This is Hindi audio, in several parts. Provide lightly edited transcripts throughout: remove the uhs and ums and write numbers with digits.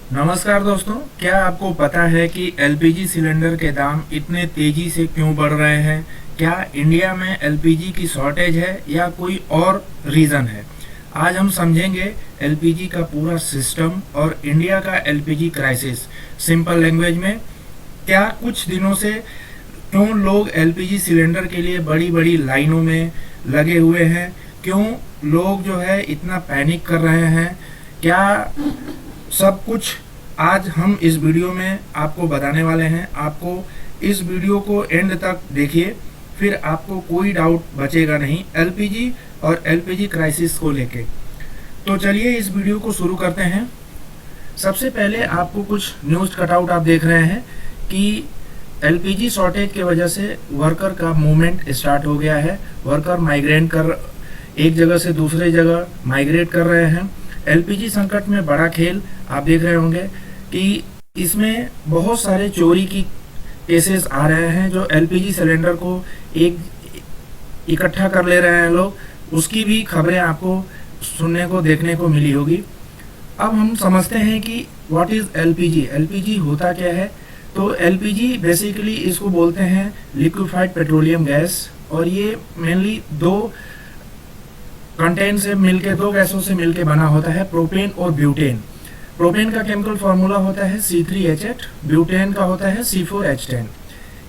नमस्कार दोस्तों, क्या आपको पता है कि एलपीजी सिलेंडर के दाम इतने तेजी से क्यों बढ़ रहे हैं? क्या इंडिया में एलपीजी की शॉर्टेज है या कोई और रीज़न है? आज हम समझेंगे एलपीजी का पूरा सिस्टम और इंडिया का एलपीजी क्राइसिस सिंपल लैंग्वेज में। क्या कुछ दिनों से क्यों लोग एलपीजी सिलेंडर के लिए बड़ी बड़ी लाइनों में लगे हुए हैं? क्यों लोग जो है इतना पैनिक कर रहे हैं? क्या सब कुछ आज हम इस वीडियो में आपको बताने वाले हैं। आपको इस वीडियो को एंड तक देखिए, फिर आपको कोई डाउट बचेगा नहीं एलपीजी और एलपीजी क्राइसिस को लेके। तो चलिए इस वीडियो को शुरू करते हैं। सबसे पहले आपको कुछ न्यूज़ कटआउट आप देख रहे हैं कि एलपीजी शॉर्टेज की वजह से वर्कर का मूवमेंट स्टार्ट हो गया है। वर्कर माइग्रेट कर एक जगह से दूसरे जगह माइग्रेट कर रहे हैं। एलपीजी संकट में बड़ा खेल आप देख रहे होंगे कि इसमें बहुत सारे चोरी की केसेस आ रहे हैं, जो एलपीजी सिलेंडर को एक इकट्ठा कर ले रहे हैं लोग, उसकी भी खबरें आपको सुनने को देखने को मिली होगी। अब हम समझते हैं कि व्हाट इज एलपीजी। एलपीजी होता क्या है? तो एलपीजी बेसिकली इसको बोलते हैं लिक्विफाइड पेट्रोलियम गैस, और ये मेनली दो कंटेंट से मिलके, दो गैसों से मिलके बना होता है, प्रोपेन और ब्यूटेन। प्रोपेन का केमिकल फार्मूला होता है C3H8, ब्यूटेन का होता है C4H10।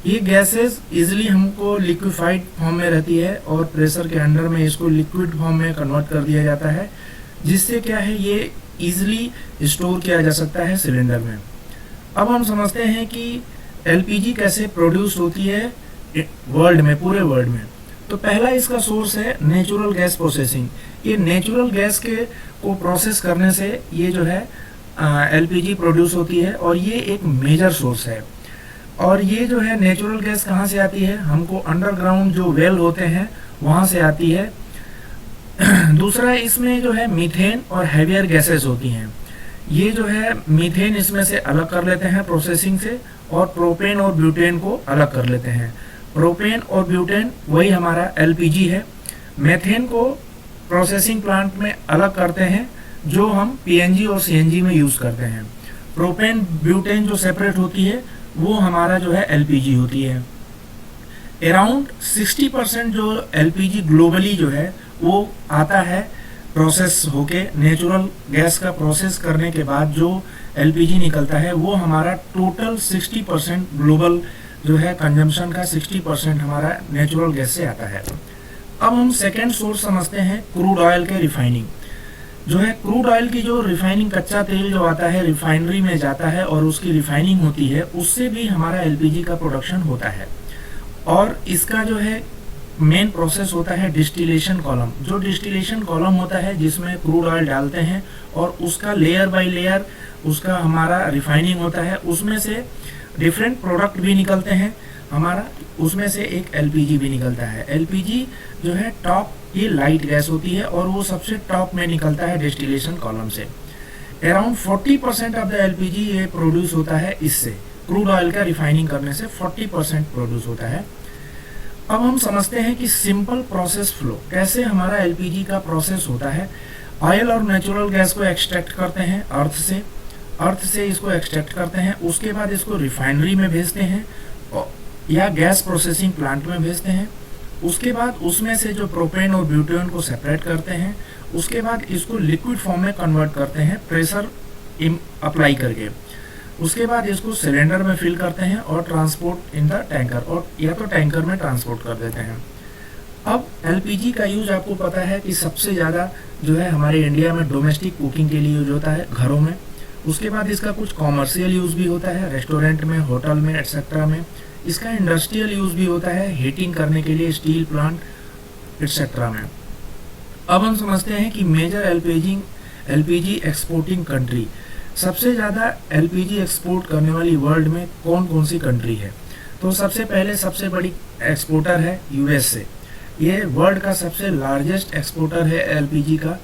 ये गैसेस इजीली हमको लिक्विफाइड फॉर्म में रहती है और प्रेशर के अंडर में इसको लिक्विड फॉर्म में कन्वर्ट कर दिया जाता है, जिससे क्या है ये इजीली स्टोर किया जा सकता है सिलेंडर में। अब हम समझते हैं कि एलपीजी कैसे प्रोड्यूस होती है वर्ल्ड में, पूरे वर्ल्ड में। तो पहला इसका सोर्स है नेचुरल गैस प्रोसेसिंग। ये नेचुरल गैस के को प्रोसेस करने से ये जो है एलपीजी प्रोड्यूस होती है, और ये एक मेजर सोर्स है। और ये जो है नेचुरल गैस कहाँ से आती है? हमको अंडरग्राउंड जो वेल होते हैं वहाँ से आती है। दूसरा, इसमें जो है मीथेन और हैवियर गैसेस होती हैं। ये जो है मीथेन इसमें से अलग कर लेते हैं प्रोसेसिंग से, और प्रोपेन और ब्यूटेन को अलग कर लेते हैं। प्रोपेन और ब्यूटेन वही हमारा एलपीजी है। मेथेन को प्रोसेसिंग प्लांट में अलग करते हैं, जो हम पीएनजी और सीएनजी में यूज करते हैं। प्रोपेन ब्यूटेन जो सेपरेट होती है वो हमारा जो है एलपीजी होती है। अराउंड 60% जो एलपीजी ग्लोबली जो है वो आता है प्रोसेस होके। नेचुरल गैस का प्रोसेस करने के बाद जो एलपीजी निकलता है वो हमारा टोटल 60% ग्लोबल जो है कंजम्पशन का 60% हमारा नेचुरल गैस से आता है। अब हम सेकेंड सोर्स समझते हैं क्रूड ऑयल के रिफाइनिंग। जो है क्रूड ऑयल की जो रिफाइनिंग, कच्चा तेल जो आता है रिफाइनरी में जाता है और उसकी रिफाइनिंग होती है, उससे भी हमारा एलपीजी का प्रोडक्शन होता है। और इसका जो है मेन प्रोसेस होता है डिस्टिलेशन कॉलम। जो डिस्टिलेशन कॉलम होता है जिसमें क्रूड ऑयल डालते हैं और उसका लेयर बाय लेयर उसका हमारा रिफाइनिंग होता है, उसमें से डिफरेंट प्रोडक्ट भी निकलते हैं हमारा, उसमें से एक एलपीजी भी निकलता है। एलपीजी जो है टॉप, ये लाइट गैस होती है और वो सबसे टॉप में निकलता है डिस्टिलेशन कॉलम से। अराउंड 40% ऑफ द एलपीजी ये प्रोड्यूस होता है इससे, क्रूड ऑयल का रिफाइनिंग करने से 40% प्रोड्यूस होता है। अब हम समझते हैं कि सिंपल प्रोसेस फ्लो कैसे हमारा एलपीजी का प्रोसेस होता है। ऑयल और नेचुरल गैस को एक्सट्रैक्ट करते हैं अर्थ से इसको एक्सट्रैक्ट करते हैं, उसके बाद इसको रिफाइनरी में भेजते हैं या गैस प्रोसेसिंग प्लांट में भेजते हैं। उसके बाद उसमें से जो प्रोपेन और ब्यूटेन को सेपरेट करते हैं, उसके बाद इसको लिक्विड फॉर्म में कन्वर्ट करते हैं प्रेशर अप्लाई करके। उसके बाद इसको सिलेंडर में फिल करते हैं और ट्रांसपोर्ट इन द टैंकर, और या तो टैंकर में ट्रांसपोर्ट कर देते हैं। अब एलपीजी का यूज आपको पता है कि सबसे ज़्यादा जो है हमारे इंडिया में डोमेस्टिक कुकिंग के लिए यूज होता है घरों में। उसके बाद इसका कुछ कॉमर्शियल यूज़ भी होता है रेस्टोरेंट में, होटल में, एटसेट्रा में। इसका इंडस्ट्रियल यूज़ भी होता है हीटिंग करने के लिए, स्टील प्लांट एटसेट्रा में। अब हम समझते हैं कि मेजर एलपीजी एक्सपोर्टिंग कंट्री, सबसे ज़्यादा एलपीजी एक्सपोर्ट करने वाली वर्ल्ड में कौन कौन सी कंट्री है? तो सबसे पहले सबसे बड़ी एक्सपोर्टर है यूएसए। ये वर्ल्ड का सबसे लार्जेस्ट एक्सपोर्टर है एलपीजी का।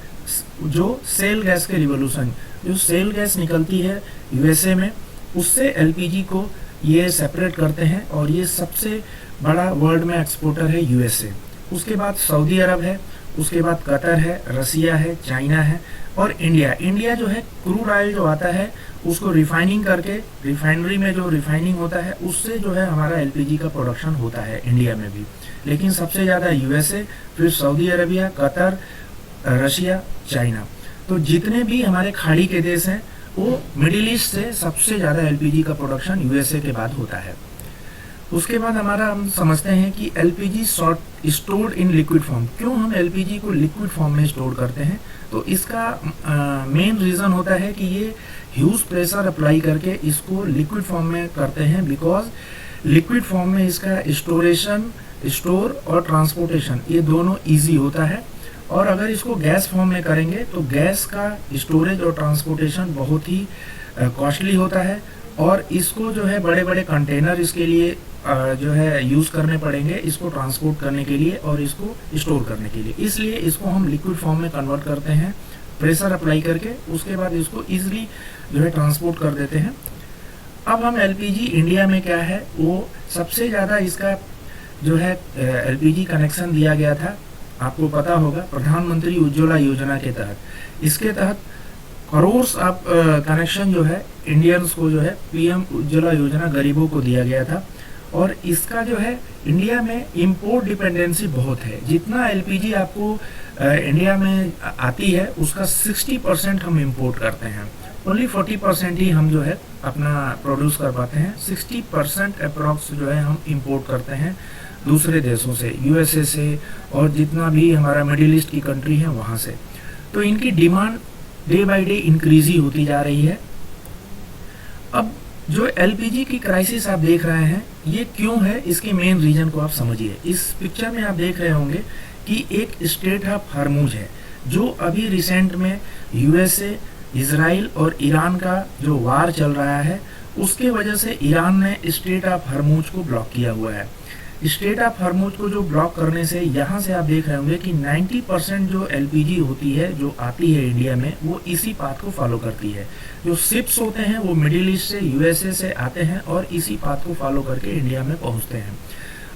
जो सेल गैस के रिवोल्यूशन, जो सेल गैस निकलती है यूएसए में, उससे एलपीजी को ये सेपरेट करते हैं, और ये सबसे बड़ा वर्ल्ड में एक्सपोर्टर है यूएसए। उसके बाद सऊदी अरब है, उसके बाद कतर है, रसिया है, चाइना है और इंडिया। इंडिया जो है क्रूड ऑयल जो आता है उसको रिफाइनिंग करके, रिफाइनरी में जो रिफाइनिंग होता है उससे जो है हमारा एलपीजी का प्रोडक्शन होता है इंडिया में भी। लेकिन सबसे ज़्यादा यूएसए, फिर Saudi Arabia, Qatar, Russia, China. तो जितने भी हमारे खाड़ी के देश हैं वो मिडिल ईस्ट से सबसे ज़्यादा एलपीजी का प्रोडक्शन यूएसए के बाद होता है। उसके बाद हमारा हम समझते हैं कि LPG stored in liquid form. क्यों हम एलपीजी को लिक्विड फॉर्म में स्टोर करते हैं? तो इसका मेन रीज़न होता है कि ये ह्यूज प्रेशर अप्लाई करके इसको लिक्विड फॉर्म में करते हैं, बिकॉज लिक्विड फॉर्म में इसका स्टोरेशन, स्टोर और ट्रांसपोर्टेशन ये दोनों इजी होता है। और अगर इसको गैस फॉर्म में करेंगे तो गैस का स्टोरेज और ट्रांसपोर्टेशन बहुत ही कॉस्टली होता है और इसको जो है बड़े बड़े कंटेनर इसके लिए जो है यूज़ करने पड़ेंगे इसको ट्रांसपोर्ट करने के लिए और इसको स्टोर करने के लिए। इसलिए इसको हम लिक्विड फॉर्म में कन्वर्ट करते हैं प्रेशर अप्लाई करके, उसके बाद इसको ईजिली जो है ट्रांसपोर्ट कर देते हैं। अब हम एलपीजी इंडिया में क्या है वो सबसे ज़्यादा इसका जो है एलपीजी कनेक्शन दिया गया था, आपको पता होगा, प्रधानमंत्री उज्ज्वला योजना के तहत। इसके तहत करोड़ आप कनेक्शन जो है इंडियंस को जो है पीएम उज्ज्वला योजना गरीबों को दिया गया था। और इसका जो है इंडिया में इंपोर्ट डिपेंडेंसी बहुत है। जितना एलपीजी आपको इंडिया में आती है उसका 60% हम इंपोर्ट करते हैं, ओनली 40% ही हम जो है अपना प्रोड्यूस कर पाते हैं। 60% अप्रॉक्स जो है हम इंपोर्ट करते हैं दूसरे देशों से, यूएसए से और जितना भी हमारा मिडिल ईस्ट की कंट्री है वहाँ से। तो इनकी demand day by day increase ही होती जा रही है। अब जो एलपीजी की क्राइसिस आप देख रहे हैं ये क्यों है, इसके मेन रीजन को आप समझिए। इस पिक्चर में आप देख रहे होंगे कि एक स्ट्रेट ऑफ हॉर्मुज है जो अभी रिसेंट में यूएसए, इजराइल और ईरान का जो वार चल रहा है उसके वजह से ईरान ने स्ट्रेट ऑफ हॉर्मुज को ब्लॉक किया हुआ है। स्ट्रेट ऑफ हॉर्मुज को जो ब्लॉक करने से यहाँ से आप देख रहे होंगे कि 90% जो एलपीजी होती है जो आती है इंडिया में वो इसी पाथ को फॉलो करती है। जो शिप्स होते हैं वो मिडिल ईस्ट से, यूएसए से आते हैं और इसी पाथ को फॉलो करके इंडिया में पहुँचते हैं।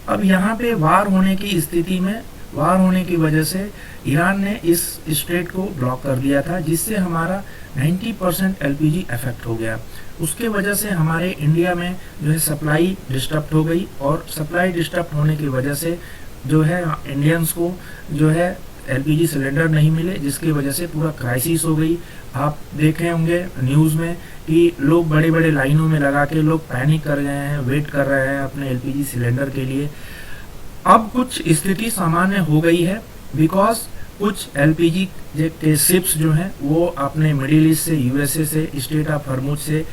अब यहाँ पे वार होने की स्थिति में, वार होने की वजह से ईरान ने इस स्ट्रेट को ब्लॉक कर दिया था, जिससे हमारा 90% एलपीजी अफेक्ट हो गया। उसके वजह से हमारे इंडिया में जो है सप्लाई डिस्टर्ब हो गई और सप्लाई डिस्टर्ब होने की वजह से जो है इंडियंस को जो है एलपीजी सिलेंडर नहीं मिले, जिसकी वजह से पूरा क्राइसिस हो गई। आप देखे होंगे न्यूज़ में कि लोग बड़े बड़े लाइनों में लगा के लोग पैनिक कर गए हैं, वेट कर रहे हैं अपने एलपीजी सिलेंडर के लिए। अब कुछ स्थिति सामान्य हो गई है, बिकॉज कुछ एलपीजी के शिप्स जो हैं वो अपने मिडिल ईस्ट से, यूएसए से, स्ट्रेट ऑफ हॉर्मुज से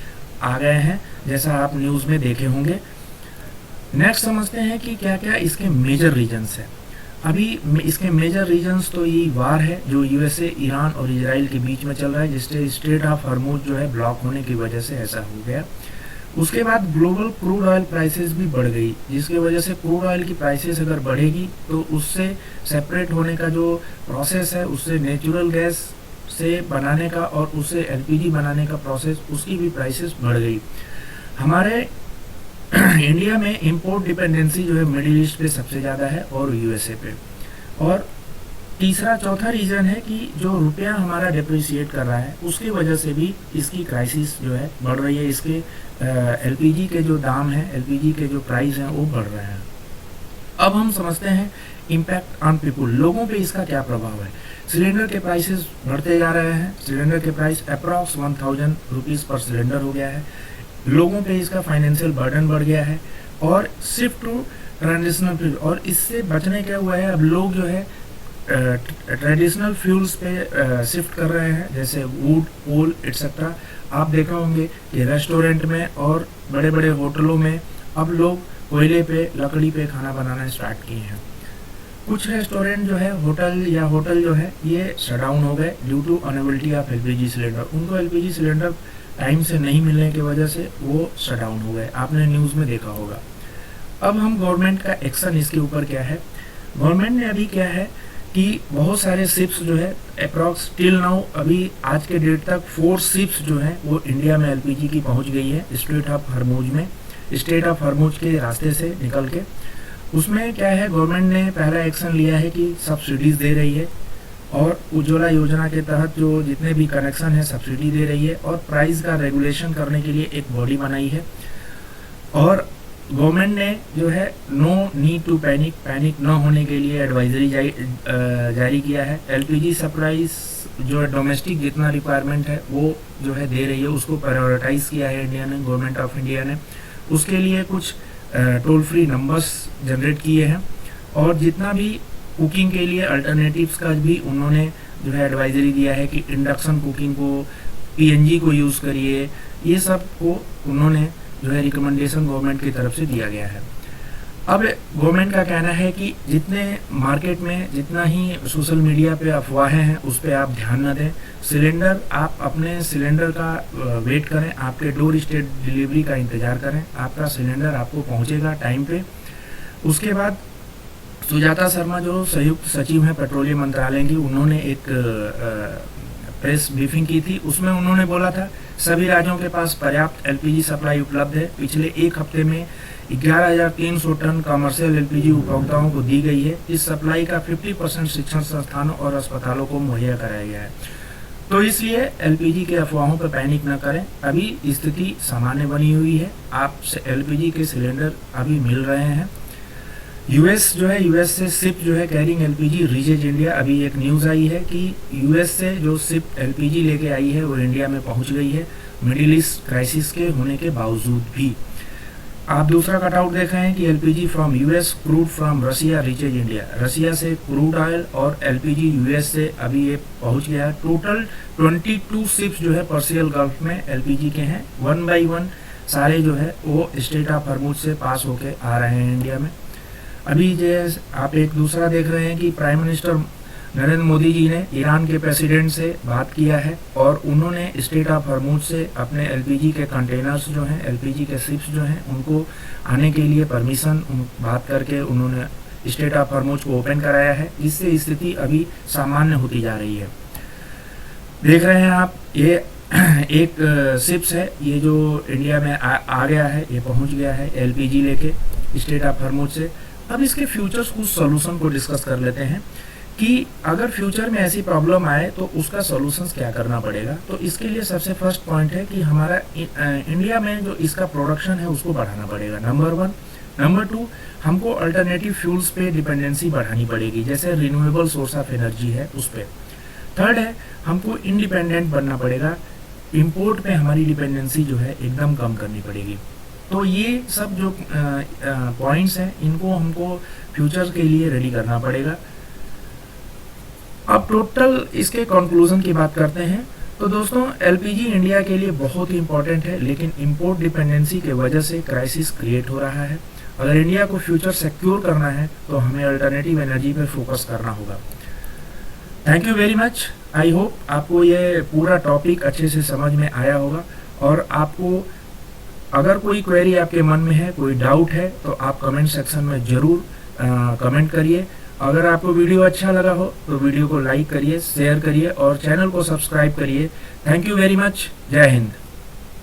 आ गए हैं, जैसा आप न्यूज़ में देखे होंगे। नेक्स्ट समझते हैं कि क्या क्या इसके मेजर रीजन्स हैं। अभी इसके मेजर रीजन्स तो ये वार है जो यूएसए, ईरान और इजराइल के बीच में चल रहा है, जिससे स्ट्रेट ऑफ हॉर्मुज जो है ब्लॉक होने की वजह से ऐसा हो गया। उसके बाद ग्लोबल क्रूड ऑयल प्राइसेस भी बढ़ गई, जिसकी वजह से क्रूड ऑयल की प्राइसेस अगर बढ़ेगी तो उससे सेपरेट होने का जो प्रोसेस है, उससे नेचुरल गैस से बनाने का और उससे एलपीजी बनाने का प्रोसेस, उसकी भी प्राइसेस बढ़ गई। हमारे इंडिया में इंपोर्ट डिपेंडेंसी जो है मिडिल ईस्ट पे सबसे ज़्यादा है और यूएसए पे। और तीसरा चौथा रीज़न है कि जो रुपया हमारा डिप्रिशिएट कर रहा है उसकी वजह से भी इसकी क्राइसिस जो है बढ़ रही है। इसके एलपीजी के जो दाम हैं, एलपीजी के जो प्राइस हैं वो बढ़ रहे हैं। अब हम समझते हैं इम्पैक्ट ऑन पीपुल, लोगों पे इसका क्या प्रभाव है। सिलेंडर के प्राइसेस बढ़ते जा रहे हैं, सिलेंडर के प्राइस अप्रॉक्स 1000 रुपीज़ पर सिलेंडर हो गया है। लोगों पे इसका फाइनेंशियल बर्डन बढ़ गया है और शिफ्ट टू ट्रेडिशनल फ्यूल, और इससे बचने क्या हुआ है, अब लोग जो है ट्रेडिशनल फ्यूल्स पे शिफ्ट कर रहे हैं, जैसे वुड, कोल एटसेट्रा। आप देखा होंगे कि रेस्टोरेंट में और बड़े बड़े होटलों में अब लोग कोयले पे, लकड़ी पे खाना बनाना स्टार्ट किए हैं। कुछ रेस्टोरेंट जो है, होटल जो है ये शट डाउन हो गए due to inability of LPG cylinder. उनको एलपीजी सिलेंडर टाइम से नहीं मिलने की वजह से वो शट डाउन हो गए, आपने न्यूज़ में देखा होगा। अब हम गवर्नमेंट का एक्शन इसके ऊपर क्या है। गवर्नमेंट ने अभी क्या है कि बहुत सारे शिप्स जो है अप्रॉक्स टिल नाउ, अभी आज के डेट तक 4 शिप्स जो है वो इंडिया में एलपीजी की पहुंच गई है स्ट्रेट ऑफ हॉर्मुज में, स्ट्रेट ऑफ हॉर्मुज के रास्ते से निकल के। उसमें क्या है, गवर्नमेंट ने पहला एक्शन लिया है कि सब्सिडीज दे रही है और उज्ज्वला योजना के तहत जो जितने भी कनेक्शन है सब्सिडी दे रही है, और प्राइस का रेगुलेशन करने के लिए एक बॉडी बनाई है। और गवर्नमेंट ने जो है नो नीड टू पैनिक न होने के लिए एडवाइजरी जारी किया है। एलपीजी सप्लाईज जो है डोमेस्टिक जितना रिक्वायरमेंट है वो जो है दे रही है, उसको प्रायोरिटाइज किया है इंडिया ने, गवर्नमेंट ऑफ इंडिया ने। उसके लिए कुछ टोल फ्री नंबर्स जनरेट किए हैं, और जितना भी कुकिंग के लिए अल्टरनेटिव्स का भी उन्होंने जो है एडवाइजरी दिया है कि इंडक्शन कुकिंग को, पीएनजी को यूज़ करिए, ये सब को उन्होंने जो है रिकमेंडेशन गवर्नमेंट की तरफ से दिया गया है। अब गवर्नमेंट का कहना है कि जितने मार्केट में जितना ही सोशल मीडिया पे अफवाहें हैं उस पर आप ध्यान न दें। सिलेंडर, आप अपने सिलेंडर का वेट करें, आपके डोर स्टेप डिलीवरी का इंतज़ार करें, आपका सिलेंडर आपको पहुंचेगा टाइम पे। उसके बाद सुजाता शर्मा जो संयुक्त सचिव हैं पेट्रोलियम मंत्रालय की, उन्होंने एक प्रेस ब्रीफिंग की थी, उसमें उन्होंने बोला था सभी राज्यों के पास पर्याप्त एलपीजी सप्लाई उपलब्ध है। पिछले एक हफ्ते में 11,300 टन कमर्शियल एलपीजी उपभोक्ताओं को दी गई है। इस सप्लाई का 50% शिक्षण संस्थानों और अस्पतालों को मुहैया कराया गया है। तो इसलिए एलपीजी के अफवाहों पर पैनिक न करें, अभी स्थिति सामान्य बनी हुई है, आप एलपीजी के सिलेंडर अभी मिल रहे हैं। यूएस जो है, यूएस से शिप जो है कैरिंग एलपीजी रीचेज इंडिया, अभी एक न्यूज़ आई है कि यूएस से जो शिप एलपीजी लेके आई है वो इंडिया में पहुंच गई है, मिडिल ईस्ट क्राइसिस के होने के बावजूद भी। आप दूसरा कटआउट देख रहे हैं कि LPG from US, crude from Russia reaches India, Russia से क्रूड ऑयल और एलपीजी यूएस से अभी ये पहुंच गया है। टोटल 22 शिप्स जो है पर्शियल गल्फ में एलपीजी के हैं, 1 बाई 1 सारे जो है वो स्टेट ऑफ हॉर्मुज से पास होके आ रहे हैं इंडिया में। अभी जो आप एक दूसरा देख रहे हैं कि प्राइम मिनिस्टर नरेंद्र मोदी जी ने ईरान के प्रेसिडेंट से बात किया है, और उन्होंने स्टेट ऑफ हॉर्मुज से अपने एलपीजी के कंटेनर्स जो हैं, एलपीजी के शिप्स जो हैं, उनको आने के लिए परमिशन बात करके उन्होंने स्टेट ऑफ हॉर्मुज को ओपन कराया है, जिससे स्थिति अभी सामान्य होती जा रही है। देख रहे हैं आप, ये एक शिप्स है, ये जो इंडिया में आ गया है, ये पहुंच गया है एलपीजी लेके स्टेट ऑफ हॉर्मुज से। अब इसके फ्यूचर्स कुछ सॉल्यूशन को डिस्कस कर लेते हैं कि अगर फ्यूचर में ऐसी प्रॉब्लम आए तो उसका सॉल्यूशंस क्या करना पड़ेगा। तो इसके लिए सबसे फर्स्ट पॉइंट है कि हमारा इंडिया में जो इसका प्रोडक्शन है उसको बढ़ाना पड़ेगा, नंबर 1। नंबर 2, हमको अल्टरनेटिव फ्यूल्स पे डिपेंडेंसी बढ़ानी पड़ेगी, जैसे रिन्यूएबल सोर्स ऑफ एनर्जी है उस पर। थर्ड है, हमको इंडिपेंडेंट बनना पड़ेगा, इम्पोर्ट पे हमारी डिपेंडेंसी जो है एकदम कम करनी पड़ेगी। तो ये सब जो पॉइंट्स हैं इनको हमको फ्यूचर के लिए रेडी करना पड़ेगा। अब टोटल इसके कंक्लूजन की बात करते हैं। तो दोस्तों, एलपीजी इंडिया के लिए बहुत ही इंपॉर्टेंट है, लेकिन इंपोर्ट डिपेंडेंसी की वजह से क्राइसिस क्रिएट हो रहा है। अगर इंडिया को फ्यूचर सिक्योर करना है तो हमें अल्टरनेटिव एनर्जी पर फोकस करना होगा। Thank you very much. I hope आपको ये पूरा टॉपिक अच्छे से समझ में आया होगा, और आपको अगर कोई क्वेरी आपके मन में है, कोई डाउट है, तो आप कमेंट सेक्शन में ज़रूर कमेंट करिए। अगर आपको वीडियो अच्छा लगा हो तो वीडियो को लाइक करिए, शेयर करिए और चैनल को सब्सक्राइब करिए। Thank you very much. जय हिंद।